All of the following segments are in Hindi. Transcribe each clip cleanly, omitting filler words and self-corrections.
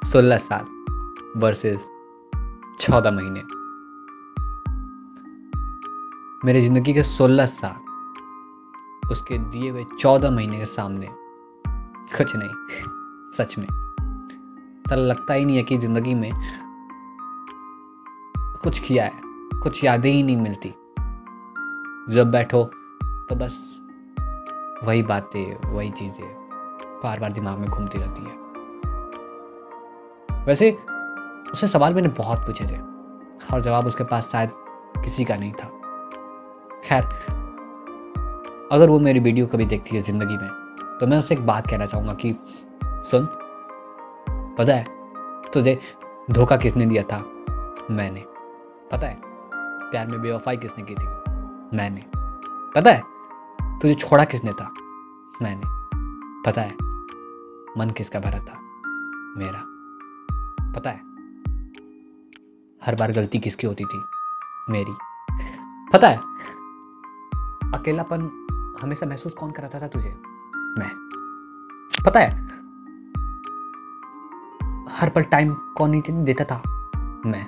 सोलह साल वर्सेस 14 महीने। मेरी जिंदगी के 16 साल उसके दिए हुए 14 महीने के सामने कुछ नहीं। सच में तो लगता ही नहीं है कि जिंदगी में कुछ किया है, कुछ यादें ही नहीं मिलती। जब बैठो तो बस वही बातें, वही चीज़ें बार बार दिमाग में घूमती रहती है। वैसे उससे सवाल मैंने बहुत पूछे थे और जवाब उसके पास शायद किसी का नहीं था। खैर, अगर वो मेरी वीडियो कभी देखती है ज़िंदगी में तो मैं उससे एक बात कहना चाहूँगा कि सुन, पता है तुझे धोखा किसने दिया था? मैंने। पता है प्यार में बेवफाई किसने की थी? मैंने। पता है तुझे छोड़ा किसने था? मैंने। पता है मन किसका भरा था? मेरा। पता है हर बार गलती किसकी होती थी? मेरी। पता है अकेलापन हमेशा महसूस कौन कराता था तुझे? मैं। पता है हर पल टाइम कौन नहीं देता था? मैं।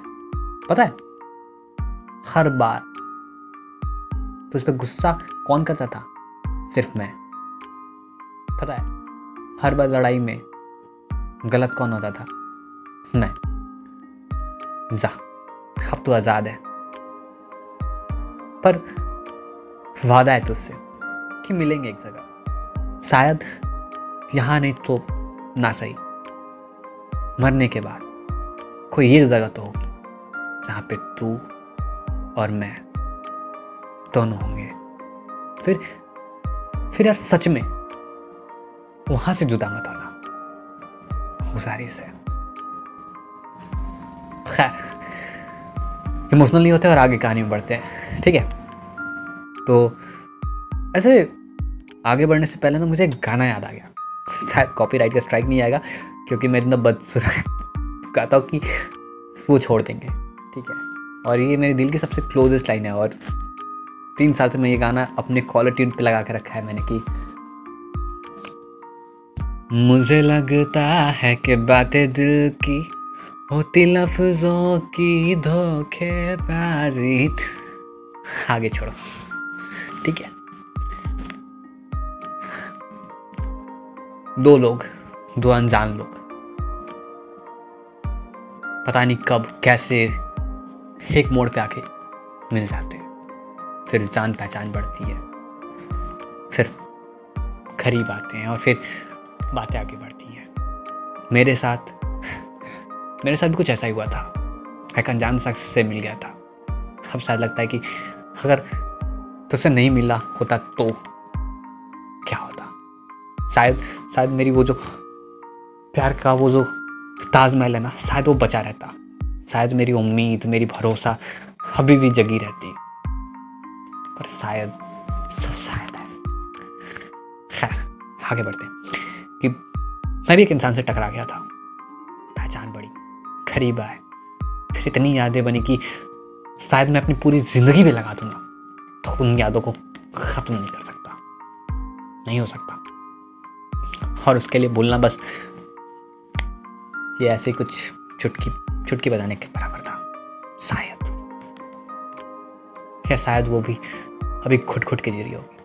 पता है हर बार तुझ पे गुस्सा कौन करता था? सिर्फ मैं। पता है हर बार लड़ाई में गलत कौन होता था? मैं। जा, अब तो आजाद है, पर वादा है तुझसे कि मिलेंगे एक जगह, शायद यहां नहीं तो ना सही, मरने के बाद कोई एक जगह तो होगी जहां पे तू और मैं दोनों होंगे। फिर यार सच में वहां से जुदा मत होना, गुजारिश है। खैर, इमोशनल नहीं होते और आगे कहानी में बढ़ते हैं, ठीक है? तो ऐसे आगे बढ़ने से पहले ना मुझे एक गाना याद आ गया। शायद कॉपीराइट का स्ट्राइक नहीं आएगा क्योंकि मैं इतना बदसुर गाता हूँ कि वो छोड़ देंगे, ठीक है? और ये मेरे दिल की सबसे क्लोजेस्ट लाइन है और 3 साल से मैं ये गाना अपने कॉलर ट्यून पे लगा के रखा है मैंने कि मुझे लगता है कि बातें दिल की होती लफ्जों की धोखेबाजी। आगे छोड़ो, ठीक है? 2 लोग, 2 अनजान लोग, पता नहीं कब कैसे एक मोड़ पे आके मिल जाते हैं, फिर जान पहचान बढ़ती है, फिर करीब आते हैं और फिर बातें आगे बढ़ती हैं। मेरे साथ भी कुछ ऐसा ही हुआ था। एक अनजान शख्स से मिल गया था। अब शायद लगता है कि अगर तुझसे नहीं मिला होता तो क्या होता? शायद मेरी वो जो प्यार का वो जो ताजमहल है ना, शायद वो बचा रहता। शायद मेरी उम्मीद, मेरी भरोसा अभी भी जगी रहती। पर शायद सब शायद है। खैर, आगे बढ़ते हैं कि मैं भी एक इंसान से टकरा गया था। पहचान बढ़ी, करीब आए, फिर इतनी यादें बनी कि शायद मैं अपनी पूरी जिंदगी भी लगा दूंगा तो उन यादों को खत्म नहीं कर सकता, नहीं हो सकता। और उसके लिए भूलना बस ये ऐसे कुछ चुटकी बजाने के बराबर था। शायद या शायद वो भी अभी घुट घुट के जी रही होगी।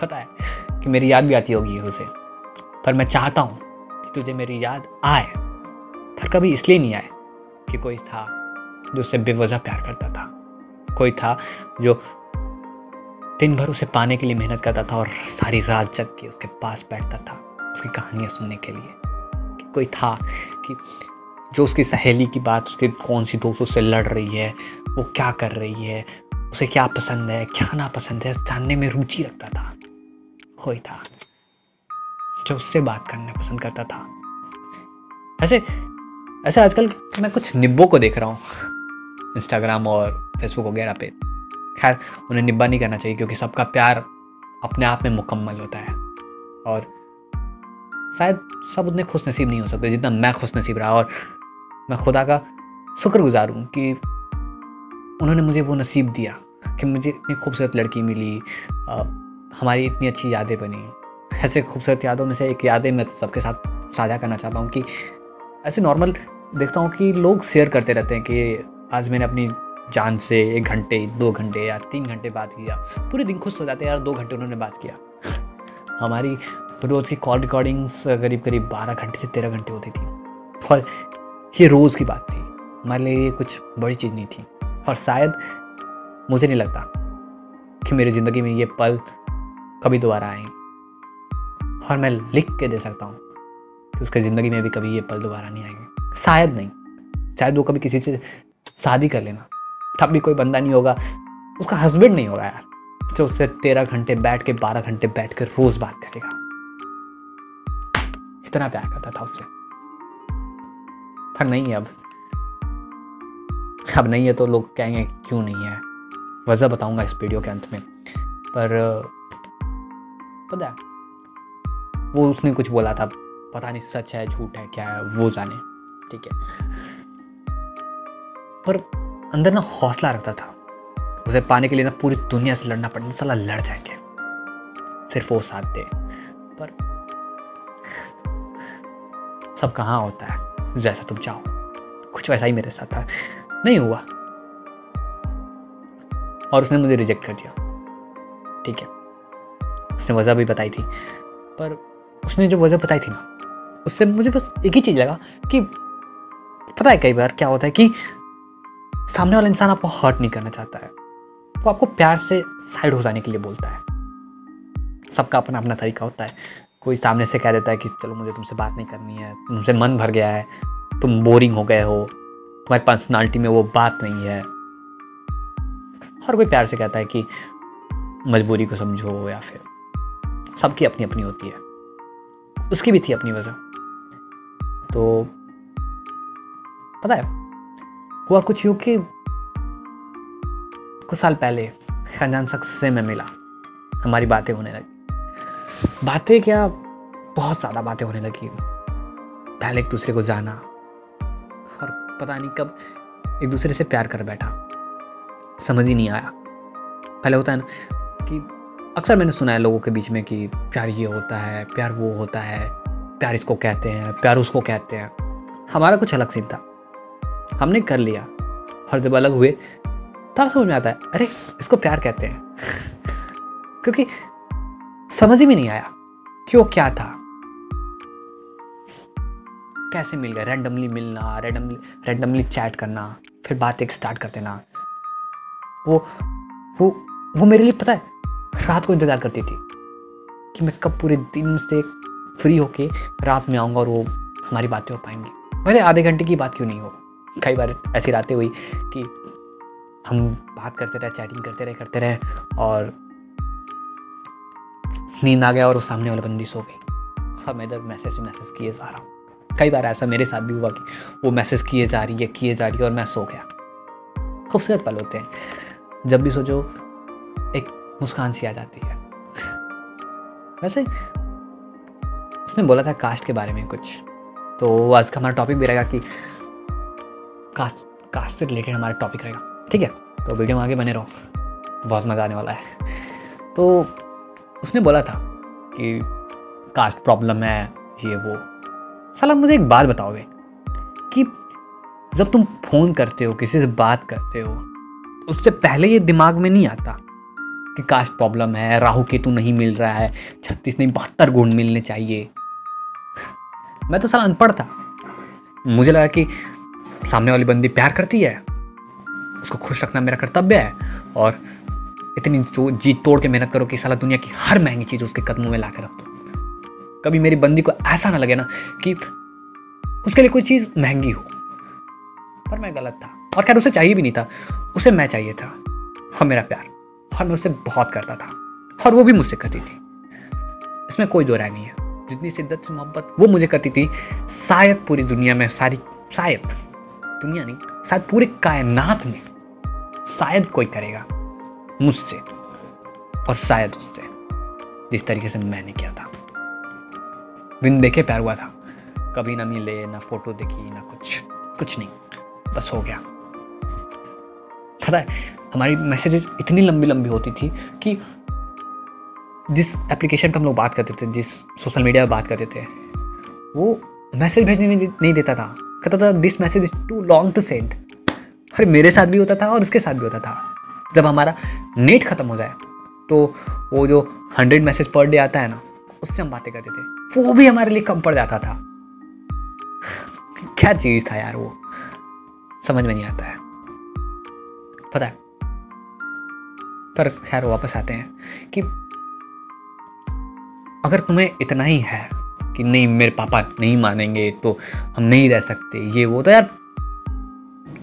पता है कि मेरी याद भी आती होगी उसे, पर मैं चाहता हूं कि तुझे मेरी याद आए, पर कभी इसलिए नहीं आए कि कोई था जो उससे बेवजह प्यार करता था, कोई था जो दिन भर उसे पाने के लिए मेहनत करता था और सारी रात जग के उसके पास बैठता था उसकी कहानियां सुनने के लिए, कि कोई था कि जो उसकी सहेली की बात, उसके कौन सी दोस्त उससे लड़ रही है, वो क्या कर रही है, उसे क्या पसंद है, क्या ना पसंद है, जानने में रुचि रखता था। कोई था जो उससे बात करना पसंद करता था। ऐसे आजकल मैं कुछ निब्बों को देख रहा हूँ इंस्टाग्राम और फेसबुक वगैरह पे। खैर, उन्हें निब्बा नहीं करना चाहिए क्योंकि सबका प्यार अपने आप में मुकम्मल होता है और शायद सब उतने खुश नसीब नहीं हो सकते जितना मैं खुश नसीब रहा। और मैं खुदा का शुक्रगुजार हूँ कि उन्होंने मुझे वो नसीब दिया कि मुझे इतनी खूबसूरत लड़की मिली, हमारी इतनी अच्छी यादें बनी। ऐसे खूबसूरत यादों में से एक यादें मैं सबके साथ साझा करना चाहता हूँ कि ऐसे नॉर्मल देखता हूँ कि लोग शेयर करते रहते हैं कि आज मैंने अपनी जान से 1 घंटे 2 घंटे या 3 घंटे बात किया। पूरे दिन खुश हो जाते हैं यार 2 घंटे उन्होंने बात किया। हमारी रोज़ की कॉल रिकॉर्डिंग्स करीब करीब 12 घंटे से 13 घंटे होती थी और ये रोज़ की बात थी। हमारे लिए ये कुछ बड़ी चीज़ नहीं थी और शायद मुझे नहीं लगता कि मेरी ज़िंदगी में ये पल कभी दोबारा आएंगे और मैं लिख के दे सकता हूँ कि उसकी ज़िंदगी में भी कभी ये पल दोबारा नहीं आएंगे। शायद नहीं, शायद वो कभी किसी से शादी कर लेना, तब भी कोई बंदा नहीं होगा, उसका हस्बैंड नहीं होगा यार, जो उससे 13 घंटे बैठ के 12 घंटे बैठ कर रोज़ बात करेगा। इतना प्यार करता था उससे, पर नहीं है अब नहीं है तो लोग कहेंगे क्यों नहीं है। वजह बताऊंगा इस वीडियो के अंत में। पर पता है वो उसने कुछ बोला था, पता नहीं सच है झूठ है क्या है वो जाने, ठीक है, पर अंदर ना हौसला रखता था। उसे पाने के लिए ना पूरी दुनिया से लड़ना पड़ता, साला लड़ जाएंगे, सिर्फ वो साथ दे। पर सब कहाँ होता है जैसा तुम चाहो, कुछ वैसा ही मेरे साथ था, नहीं हुआ और उसने मुझे रिजेक्ट कर दिया, ठीक है। उसने वजह भी बताई थी, पर उसने जो वजह बताई थी ना उससे मुझे बस एक ही चीज़ लगा कि पता है कई बार क्या होता है कि सामने वाला इंसान आपको हर्ट नहीं करना चाहता है, वो आपको प्यार से साइड हो जाने के लिए बोलता है। सबका अपना अपना तरीका होता है। कोई सामने से कह देता है कि चलो मुझे तुमसे बात नहीं करनी है, तुमसे मन भर गया है, तुम बोरिंग हो गए हो, तुम्हारी पर्सनालिटी में वो बात नहीं है। हर कोई प्यार से कहता है कि मजबूरी को समझो, या फिर सबकी अपनी अपनी होती है। उसकी भी थी अपनी वजह। तो पता है हुआ कुछ यूँ कि कुछ साल पहले अनजान शख्स से मैं मिला, हमारी बातें होने लगी। बातें क्या, बहुत ज़्यादा बातें होने लगी। पहले एक दूसरे को जाना और पता नहीं कब एक दूसरे से प्यार कर बैठा, समझ ही नहीं आया। पहले होता है ना कि अक्सर मैंने सुना है लोगों के बीच में कि प्यार ये होता है, प्यार वो होता है, प्यार इसको कहते हैं, प्यार उसको कहते हैं। हमारा कुछ अलग सीन था, हमने कर लिया और जब अलग हुए तब समझ में आता है अरे इसको प्यार कहते हैं। क्योंकि समझ ही में नहीं आया कि वो क्या था, कैसे मिल गया, रैंडमली मिलना, रैंडमली चैट करना, फिर बात एक स्टार्ट कर देना। वो मेरे लिए पता है रात को इंतज़ार करती थी कि मैं कब पूरे दिन से फ्री होके रात में आऊँगा और वो हमारी बातें हो पाएंगी। भले आधे घंटे की बात क्यों नहीं हो। कई बार ऐसी रातें हुई कि हम बात करते रहे, चैटिंग करते रहे और नींद आ गया और वो सामने वाला बंदी सो गई और मैं इधर मैसेज किए जा रहा हूँ। कई बार ऐसा मेरे साथ भी हुआ कि वो मैसेज किए जा रही है और मैं सो गया। खूबसूरत पल होते हैं, जब भी सोचो एक मुस्कान सी आ जाती है। वैसे उसने बोला था कास्ट के बारे में कुछ, तो आज का हमारा टॉपिक भी रहेगा कि कास्ट से रिलेटेड हमारा टॉपिक रहेगा, ठीक है। तो वीडियो में आगे बने रहो, बहुत मज़ा आने वाला है। तो उसने बोला था कि कास्ट प्रॉब्लम है ये वो। साला मुझे एक बात बताओगे कि जब तुम फ़ोन करते हो, किसी से बात करते हो, उससे पहले ये दिमाग में नहीं आता कि कास्ट प्रॉब्लम है, राहु केतु नहीं मिल रहा है, 36 नहीं 72 गुण मिलने चाहिए। मैं तो साला अनपढ़ था, मुझे लगा कि सामने वाली बंदी प्यार करती है, उसको खुश रखना मेरा कर्तव्य है और इतनी जी तोड़ के मेहनत करो कि साला दुनिया की हर महंगी चीज़ उसके कदमों में ला कर रख दो। कभी मेरी बंदी को ऐसा ना लगे ना कि उसके लिए कोई चीज़ महंगी हो। पर मैं गलत था और खैर उसे चाहिए भी नहीं था, उसे मैं चाहिए था और मेरा प्यार, और मैं उसे बहुत करता था और वो भी मुझसे करती थी। इसमें कोई दो राय नहीं है। जितनी शिद्दत से मोहब्बत वो मुझे करती थी, शायद पूरी दुनिया में शायद दुनिया नहीं, शायद पूरे कायनात में शायद कोई करेगा मुझसे और शायद उससे जिस तरीके से मैंने किया था। बिन देखे प्यार हुआ था, कभी ना मिले, ना फोटो देखी, ना कुछ नहीं, बस हो गया। पता है हमारी मैसेजेस इतनी लंबी होती थी कि जिस एप्लीकेशन पर हम लोग बात करते थे, जिस सोशल मीडिया पर बात करते थे, वो मैसेज भेजने नहीं देता था। कहता था this message is too long to send. अरे मेरे साथ भी होता था और उसके साथ भी होता था। जब हमारा नेट ख़त्म हो जाए तो वो जो 100 मैसेज पर डे आता है ना, उससे हम बातें करते थे, वो भी हमारे लिए कम पड़ जाता था। क्या चीज़ था यार वो, समझ में नहीं आता है, पता है। पर खैर वापस आते हैं कि अगर तुम्हें इतना ही है कि नहीं मेरे पापा नहीं मानेंगे तो हम नहीं रह सकते, ये वो, तो यार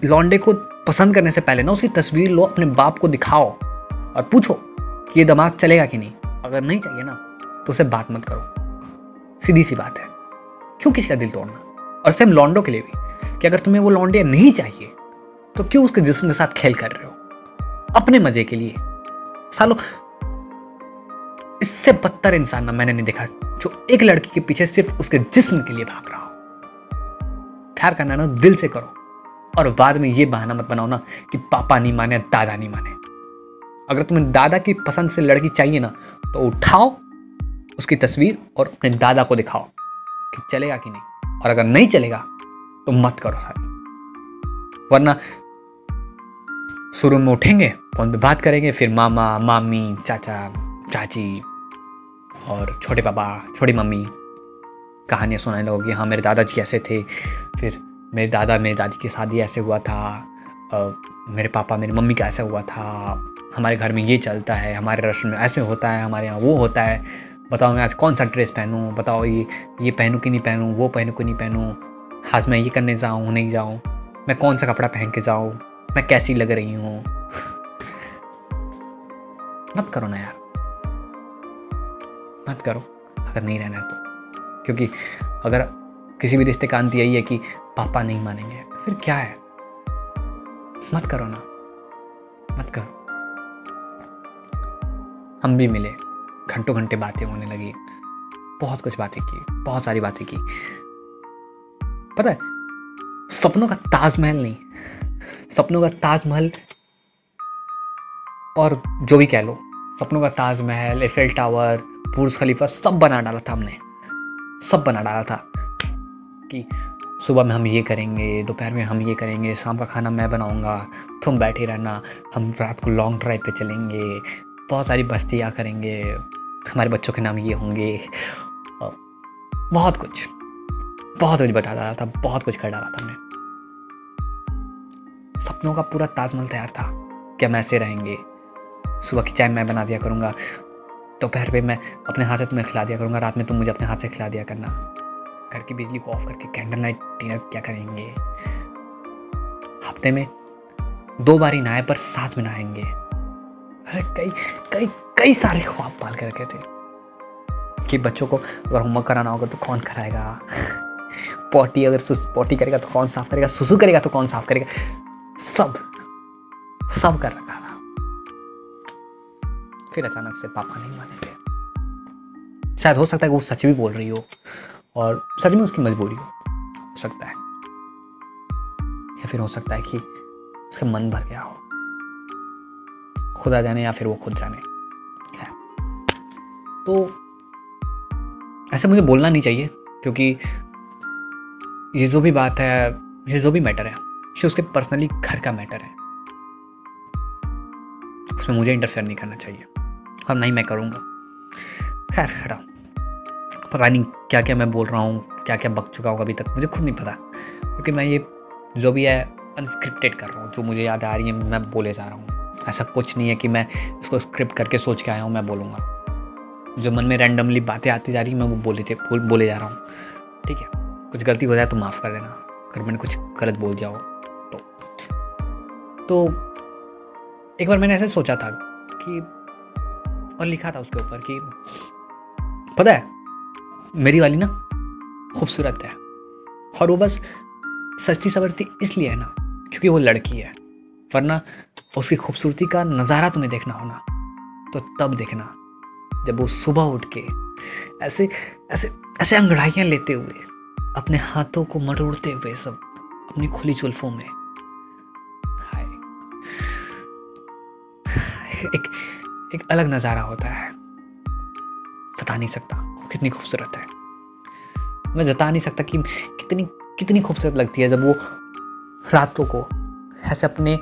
लौंडे को पसंद करने से पहले ना उसकी तस्वीर लो, अपने बाप को दिखाओ और पूछो कि ये दिमाग चलेगा कि नहीं। अगर नहीं चाहिए ना तो उससे बात मत करो, सीधी सी बात है। क्यों किसी का दिल तोड़ना। और सेम लौंडों के लिए भी कि अगर तुम्हें वो लौंडिया नहीं चाहिए तो क्यों उसके जिस्म के साथ खेल कर रहे हो अपने मजे के लिए। सालो इससे बदतर इंसान ना मैंने नहीं देखा जो एक लड़की के पीछे सिर्फ उसके जिस्म के लिए भाग रहा हो। प्यार करना ना दिल से करो और बाद में ये बहाना मत बनाओ ना कि पापा नहीं माने, दादा नहीं माने। अगर तुम्हें दादा की पसंद से लड़की चाहिए ना तो उठाओ उसकी तस्वीर और अपने दादा को दिखाओ कि चलेगा कि नहीं। और अगर नहीं चलेगा तो मत करो शादी, वरना शुरू में उठेंगे, फोन पे बात करेंगे, फिर मामा मामी चाचा चाची और छोटे पापा छोटी मम्मी कहानियाँ सुनाने लगोगी। हाँ मेरे दादाजी ऐसे थे, फिर मेरे दादा मेरी दादी की शादी ऐसे हुआ था, मेरे पापा मेरी मम्मी का ऐसा हुआ था, हमारे घर में ये चलता है, हमारे रस्म में ऐसे होता है, हमारे यहाँ वो होता है, बताओ मैं आज कौन सा ड्रेस पहनूँ, बताओ ये पहनूँ कि नहीं पहनूँ, वो पहनूँ कि नहीं पहनूँ, आज मैं ये करने जाऊँ नहीं जाऊँ, मैं कौन सा कपड़ा पहन के जाऊँ, मैं कैसी लग रही हूँ। मत करो ना यार, मत करो अगर नहीं रहना है तो। क्योंकि अगर किसी भी रिश्ते का अंत यही है कि पापा नहीं मानेंगे तो फिर क्या है। मत करो ना, मत करो। हम भी मिले, घंटों घंटे बातें होने लगी, बहुत कुछ बातें की, बहुत सारी बातें की। पता है सपनों का ताजमहल नहीं, सपनों का ताजमहल और जो भी कह लो, सपनों का ताजमहल, एफिल टावर, बुर्ज खलीफा सब बना डाला था हमने, सब बना डाला था कि सुबह में हम ये करेंगे, दोपहर में हम ये करेंगे, शाम का खाना मैं बनाऊंगा, तुम बैठे रहना, हम रात को लॉन्ग ड्राइव पे चलेंगे, बहुत सारी बस्तियाँ करेंगे, हमारे बच्चों के नाम ये होंगे, बहुत कुछ बता डाला था, बहुत कुछ कर डाला था हमने। सपनों का पूरा ताजमहल तैयार था कि हम ऐसे रहेंगे, सुबह की चाय मैं बना दिया करूँगा, दोपहर पे मैं अपने हाथ से तुम्हें खिला दिया करूँगा, रात में तुम मुझे अपने हाथ से खिला दिया करना, घर की बिजली को ऑफ करके कैंडल लाइट डिनर क्या करेंगे, हफ्ते में 2 बार ही नहाए पर साथ में नहाएंगे। ऐसे कई सारे ख्वाब पाल के रखे थे कि बच्चों को अगर होमवर्क कराना होगा तो कौन कराएगा, पॉटी अगर पॉटी करेगा तो कौन साफ करेगा, सुसु करेगा तो कौन साफ करेगा, सब कर रखा था। फिर अचानक से पापा नहीं मानेंगे। शायद हो सकता है कि वो सच भी बोल रही हो और सच में उसकी मजबूरी हो सकता है, या फिर हो सकता है कि उसका मन भर गया हो, खुदा जाने या फिर वो खुद जाने। तो ऐसे मुझे बोलना नहीं चाहिए क्योंकि ये जो भी बात है, ये जो भी मैटर है, ये उसके पर्सनली घर का मैटर है, उसमें मुझे इंटरफेयर नहीं करना चाहिए और नहीं मैं करूँगा। खैर हटाओ, पता नहीं क्या क्या मैं बोल रहा हूँ, क्या क्या बक चुका हूँ अभी तक, मुझे खुद नहीं पता, क्योंकि मैं ये जो भी है अनस्क्रिप्टेड कर रहा हूँ, जो मुझे याद आ रही है मैं बोले जा रहा हूँ। ऐसा कुछ नहीं है कि मैं इसको स्क्रिप्ट करके सोच के आया हूँ मैं बोलूँगा। जो मन में रैंडमली बातें आती जा रही मैं वो बोले जा रहा हूँ, ठीक है। कुछ गलती हो जाए तो माफ़ कर देना, अगर मैंने कुछ गलत बोल दिया हो तो एक बार मैंने ऐसे सोचा था कि, और लिखा था उसके ऊपर कि पता है मेरी वाली ना खूबसूरत है, और वो बस सस्ती सवरती इसलिए है ना क्योंकि वो लड़की है, वरना उसकी खूबसूरती का नज़ारा तुम्हें देखना हो ना तो तब देखना जब वो सुबह उठ के ऐसे ऐसे ऐसे अंगड़ाइयाँ लेते हुए, अपने हाथों को मरोड़ते हुए सब अपनी खुली जुल्फों में, हाय एक अलग नज़ारा होता है। बता नहीं सकता वो कितनी खूबसूरत है। मैं जता नहीं सकता कि कितनी कितनी खूबसूरत लगती है जब वो रातों को ऐसे अपने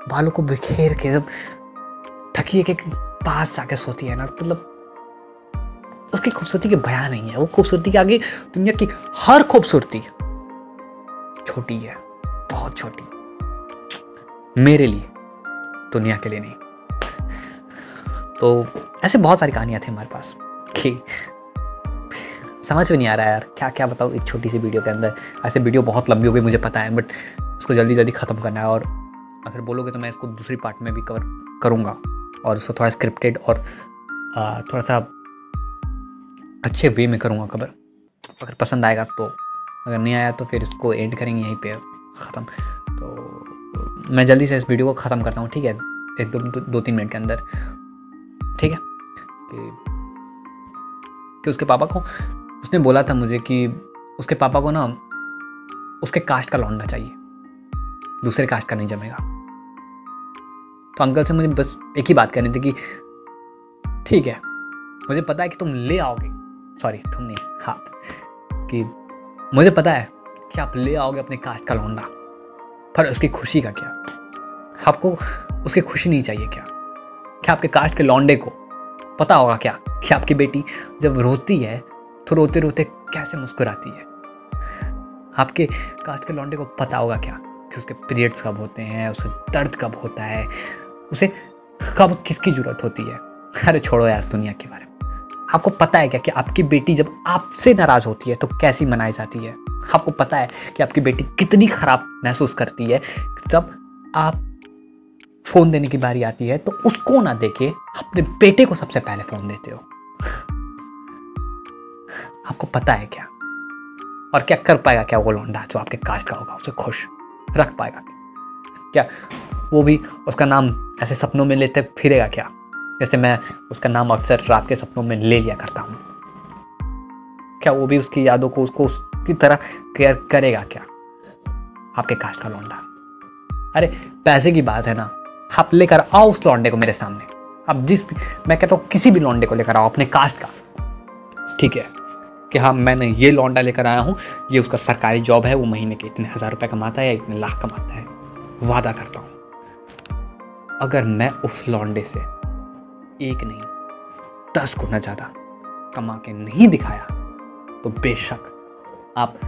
बालों को बिखेर के जब तकिए के पास जाके सोती है ना, मतलब उसकी खूबसूरती के बयान नहीं है। वो खूबसूरती के आगे दुनिया की हर खूबसूरती छोटी है, बहुत छोटी मेरे लिए, दुनिया के लिए नहीं। तो ऐसे बहुत सारी कहानियां थी हमारे पास कि समझ में नहीं आ रहा है यार क्या क्या बताऊँ एक छोटी सी वीडियो के अंदर। ऐसे वीडियो बहुत लंबी हो गई मुझे पता है, बट उसको जल्दी जल्दी ख़त्म करना है। और अगर बोलोगे तो मैं इसको दूसरी पार्ट में भी कवर करूँगा और उसको थोड़ा स्क्रिप्टेड और थोड़ा सा अच्छे वे में करूँगा कवर। अगर पसंद आएगा तो, अगर नहीं आया तो फिर इसको एंड करेंगे यहीं पे ख़त्म। तो मैं जल्दी से इस वीडियो को ख़त्म करता हूँ, ठीक है, एक दो तीन मिनट के अंदर, ठीक है। कि उसके पापा को, उसने बोला था मुझे कि उसके पापा को ना उसके कास्ट का लौंडा चाहिए, दूसरे कास्ट का नहीं जमेगा। तो अंकल से मुझे बस एक ही बात करनी थी कि ठीक है मुझे पता है कि तुम ले आओगे, सॉरी तुम नहीं, हाँ, कि मुझे पता है कि आप ले आओगे अपने कास्ट का लौंडा, पर उसकी खुशी का क्या? आपको उसकी खुशी नहीं चाहिए क्या? क्या आपके कास्ट के लौंडे को पता होगा क्या कि आपकी बेटी जब रोती है तो रोते रोते कैसे मुस्कुराती है? आपके कास्ट के लौंडे को पता होगा क्या कि उसके पीरियड्स कब होते हैं, उसे दर्द कब होता है, उसे कब किसकी ज़रूरत होती है? अरे छोड़ो यार दुनिया के बारे में। आपको पता है क्या कि आपकी बेटी जब आपसे नाराज़ होती है तो कैसी मनाई जाती है? आपको पता है कि आपकी बेटी कितनी ख़राब महसूस करती है जब आप फ़ोन देने की बारी आती है तो उसको ना देके अपने बेटे को सबसे पहले फ़ोन देते हो? आपको पता है क्या? और क्या कर पाएगा क्या वो लौंडा जो आपके कास्ट का होगा? उसे खुश रख पाएगा क्या? वो भी उसका नाम ऐसे सपनों में लेते फिरेगा क्या, जैसे मैं उसका नाम अक्सर रात के सपनों में ले लिया करता हूँ? क्या वो भी उसकी यादों को उसको उसकी तरह केयर करेगा क्या आपके कास्ट का लौंडा? अरे पैसे की बात है ना, आप लेकर आओ उस लौंडे को मेरे सामने। आप मैं कहता हूँ किसी भी लौंडे को लेकर आओ अपने कास्ट का, ठीक है, कि हाँ मैंने ये लौंडा लेकर आया हूँ, ये उसका सरकारी जॉब है, वो महीने के इतने 1000 रुपये कमाता है या इतने लाख कमाता है। वादा करता हूँ अगर मैं उस लौंडे से एक नहीं 10 गुना ज़्यादा कमा के नहीं दिखाया तो बेशक आप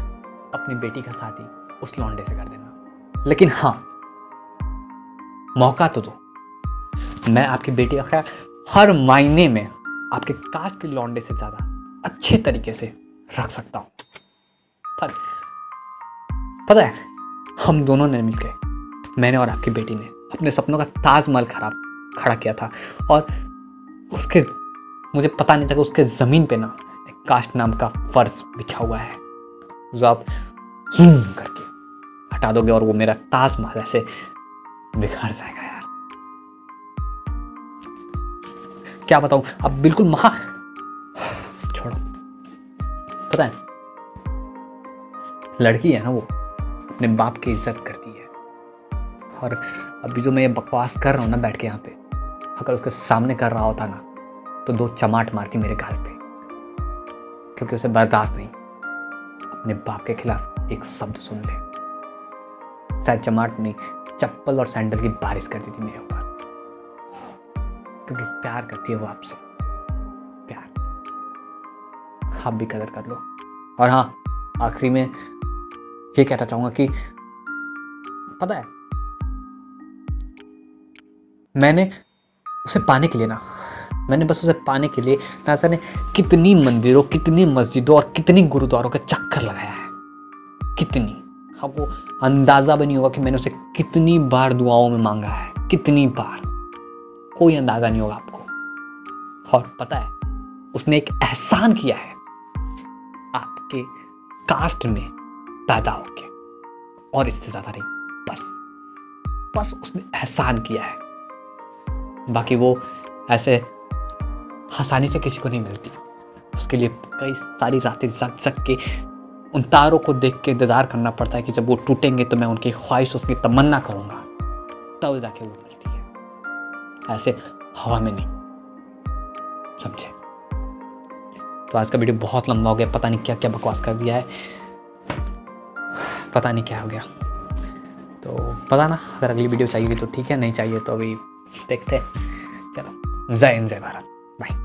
अपनी बेटी का शादी उस लौंडे से कर देना, लेकिन हाँ मौका तो दो। मैं आपकी बेटी का ख्याल हर महीने में आपके कास्ट के लौंडे से ज़्यादा अच्छे तरीके से रख सकता हूँ। पर पता है हम दोनों ने मिलकर, मैंने और आपकी बेटी ने अपने सपनों का ताजमहल खड़ा किया था, और उसके मुझे पता नहीं था कि उसके ज़मीन पे ना एक कास्ट नाम का फर्श बिछा हुआ है जो आप जूम करके हटा दोगे और वो मेरा ताजमहल ऐसे बिखर जाएगा। यार क्या बताऊं, अब बिल्कुल छोड़ो। पता है लड़की है ना वो अपने बाप की इज्जत करती है, और अभी जो मैं ये बकवास कर रहा हूँ ना बैठ के यहाँ पे, अगर उसके सामने कर रहा होता ना तो 2 चमाट मारती मेरे गाल पे, क्योंकि उसे बर्दाश्त नहीं अपने बाप के खिलाफ एक शब्द सुन ले। शायद चमाट नहीं, चप्पल और सैंडल की बारिश करती थी मेरे ऊपर, क्योंकि प्यार करती है वो आपसे। प्यार आप भी कदर कर लो। और हाँ आखिरी में ये कहना चाहूंगा कि पता है मैंने उसे पाने के लिए ना जाने कितनी मंदिरों, कितनी मस्जिदों और कितनी गुरुद्वारों के चक्कर लगाया है। कितनी, आपको अंदाजा भी नहीं होगा कि मैंने उसे कितनी बार दुआओं में मांगा है, कितनी बार, कोई अंदाजा नहीं होगा आपको। और पता है उसने एक एहसान किया है आपके कास्ट में पैदा होके, और इससे ज्यादा नहीं, बस उसने एहसान किया है। बाकी वो ऐसे आसानी से किसी को नहीं मिलती। उसके लिए कई सारी रातें जग के उन तारों को देख के इंतजार करना पड़ता है कि जब वो टूटेंगे तो मैं उनकी ख्वाहिश, उसकी तमन्ना करूंगा, तब जाके वो मिलती है, ऐसे हवा में नहीं। समझे? तो आज का वीडियो बहुत लंबा हो गया, पता नहीं क्या क्या बकवास कर दिया है, पता नहीं क्या हो गया। तो पता ना, अगर अगली वीडियो चाहिए तो ठीक है, नहीं चाहिए तो अभी देखते हैं। चलो, जय हिंद, जय भारत, बाय।